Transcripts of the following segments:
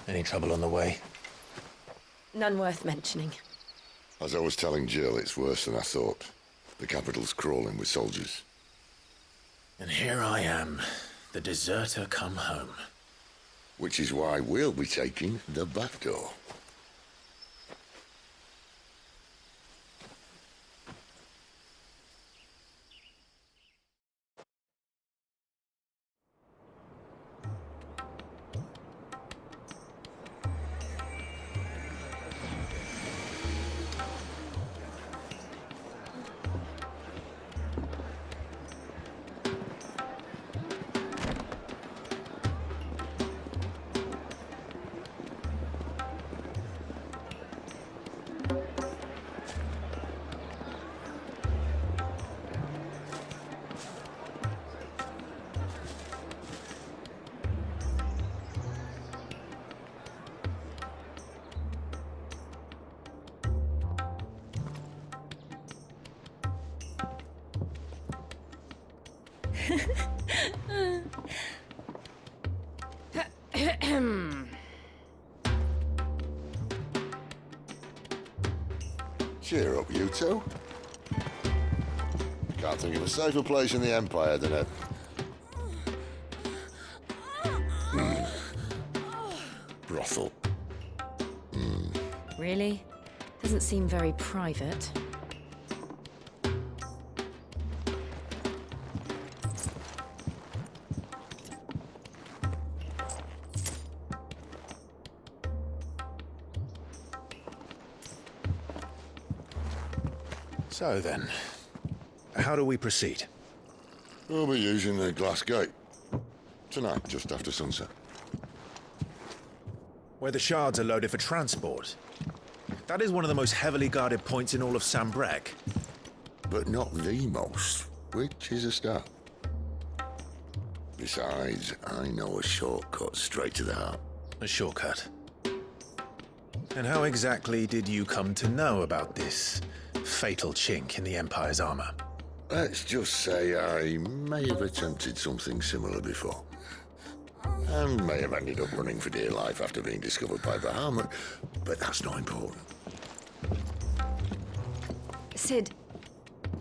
Any trouble on the way? None worth mentioning. As I was telling Jill, it's worse than I thought. The capital's crawling with soldiers. And here I am, the deserter come home. Which is why we'll be taking the back door. Cheer up, you two. Can't think of a safer place in the Empire than a... brothel. Really? Doesn't seem very private. So then, how do we proceed? We'll be using the glass gate. Tonight, just after sunset. Where the shards are loaded for transport. That is one of the most heavily guarded points in all of Sambrek. But not the most, which is a start. Besides, I know a shortcut straight to the heart. A shortcut. And how exactly did you come to know about this fatal chink in the Empire's armor? Let's just say I may have attempted something similar before. And may have ended up running for dear life after being discovered by Bahamut, but that's not important. Sid,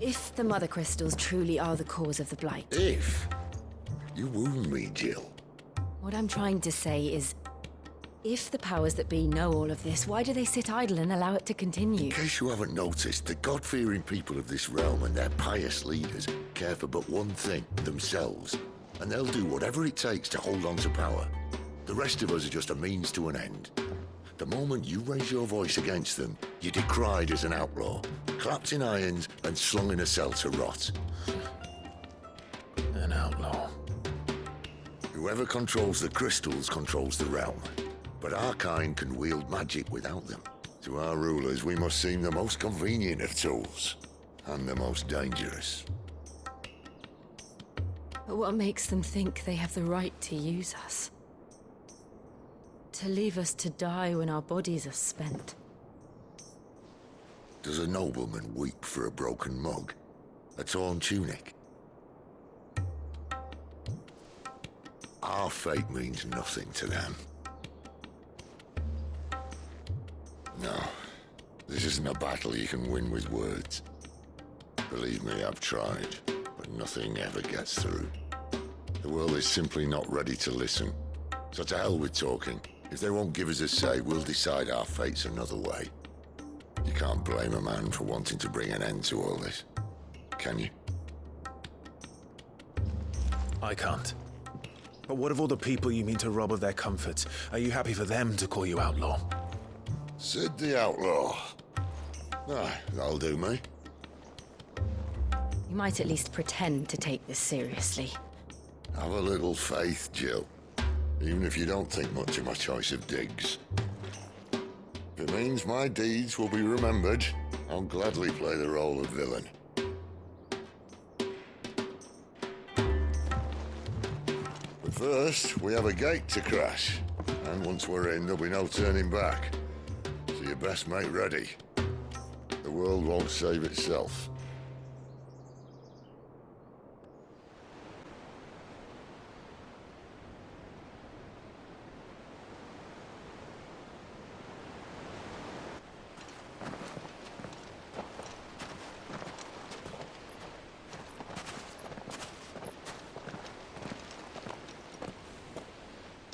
if the Mother Crystals truly are the cause of the Blight... If? You wound me, Jill. What I'm trying to say is, if the powers that be know all of this, why do they sit idle and allow it to continue? In case you haven't noticed, the God-fearing people of this realm and their pious leaders care for but one thing, themselves. And they'll do whatever it takes to hold on to power. The rest of us are just a means to an end. The moment you raise your voice against them, you're decried as an outlaw, clapped in irons and slung in a cell to rot. An outlaw. Whoever controls the crystals controls the realm. But our kind can wield magic without them. To our rulers, we must seem the most convenient of tools, and the most dangerous. But what makes them think they have the right to use us? To leave us to die when our bodies are spent? Does a nobleman weep for a broken mug? A torn tunic? Our fate means nothing to them. No, this isn't a battle you can win with words. Believe me, I've tried, but nothing ever gets through. The world is simply not ready to listen. So to hell with talking. If they won't give us a say, we'll decide our fates another way. You can't blame a man for wanting to bring an end to all this, can you? I can't. But what of all the people you mean to rob of their comforts? Are you happy for them to call you outlaw? Sid the Outlaw. That'll do me. You might at least pretend to take this seriously. Have a little faith, Jill. Even if you don't think much of my choice of digs. If it means my deeds will be remembered, I'll gladly play the role of villain. But first, we have a gate to crash. And once we're in, there'll be no turning back. So you best make ready. The world won't save itself.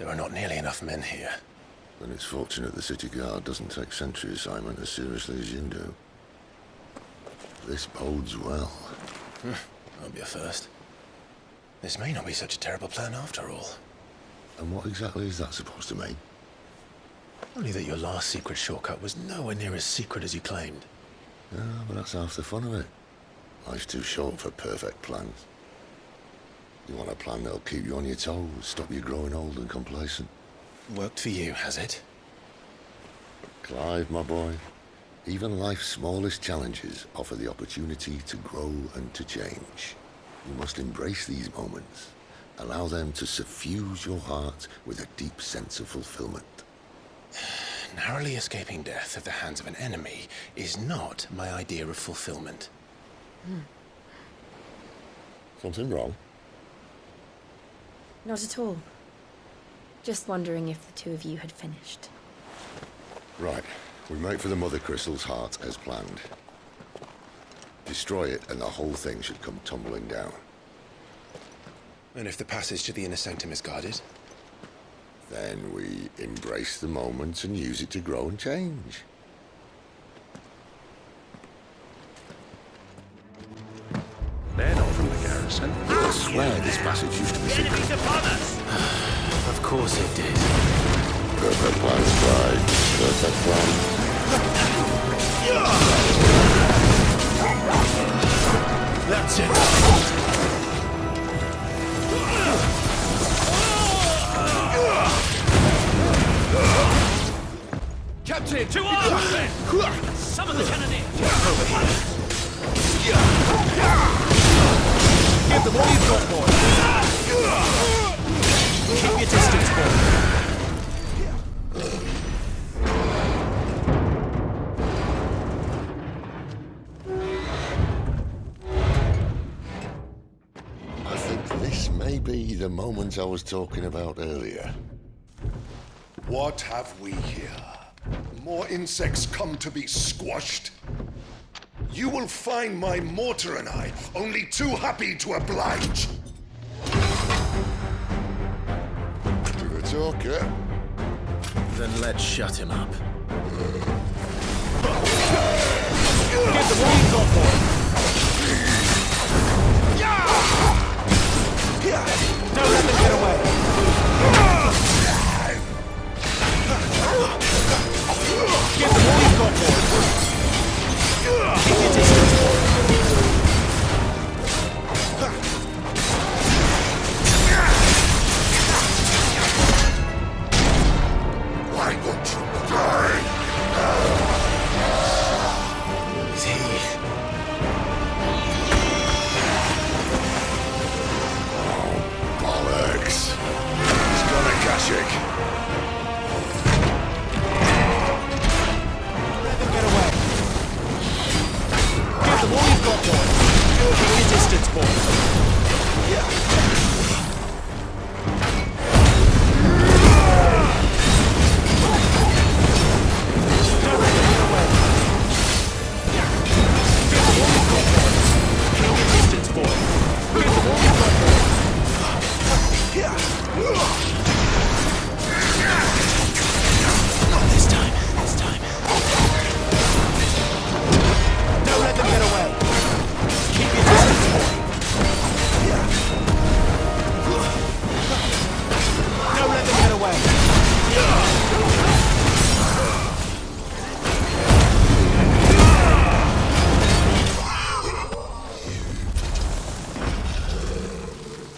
There are not nearly enough men here. Then it's fortunate the city guard doesn't take sentry assignment as seriously as you do. This bodes well. Won't be a first. This may not be such a terrible plan after all. And what exactly is that supposed to mean? Only that your last secret shortcut was nowhere near as secret as you claimed. Yeah, but that's half the fun of it. Life's too short for perfect plans. You want a plan that'll keep you on your toes, stop you growing old and complacent. Worked for you, has it? Clive, my boy, even life's smallest challenges offer the opportunity to grow and to change. You must embrace these moments. Allow them to suffuse your heart with a deep sense of fulfillment. Narrowly escaping death at the hands of an enemy is not my idea of fulfillment. Something wrong? Not at all. Just wondering if the two of you had finished. Right. We make for the Mother Crystal's heart as planned. Destroy it and the whole thing should come tumbling down. And if the passage to the inner sanctum is guarded? Then we embrace the moment and use it to grow and change. They're not from the garrison. I swear this passage used to be secret. Enemies upon us! Of course it did. Perfect plan, Scribe. Perfect plan. That's it. Captain! To arms, then! Summon the cannoneer! Over here. Give them all you've got, boy! Keep your distance, boy! I think this may be the moment I was talking about earlier. What have we here? More insects come to be squashed? You will find my mortar and I only too happy to oblige. To the talker. Then let's shut him up. Give them all you've got, boy! Don't let them get away! Give them all you've got, boy! Keep your distance, boy! Why won't you die? Is he? Bollocks. He's got a Kashik. Let them get away! Give them all you've got, boy! Keep your distance, boy! Don't let them get away! Give them all you've got, boy! Keep your distance, boy! Give them all you've got, boy! Not this time. This time. Don't let them get away! Keep your distance, boy! Don't let them get away!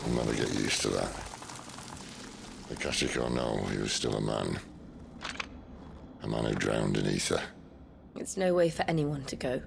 I'll never get used to that. The Kashik or no, he was still a man. A man who drowned in ether. It's no way for anyone to go.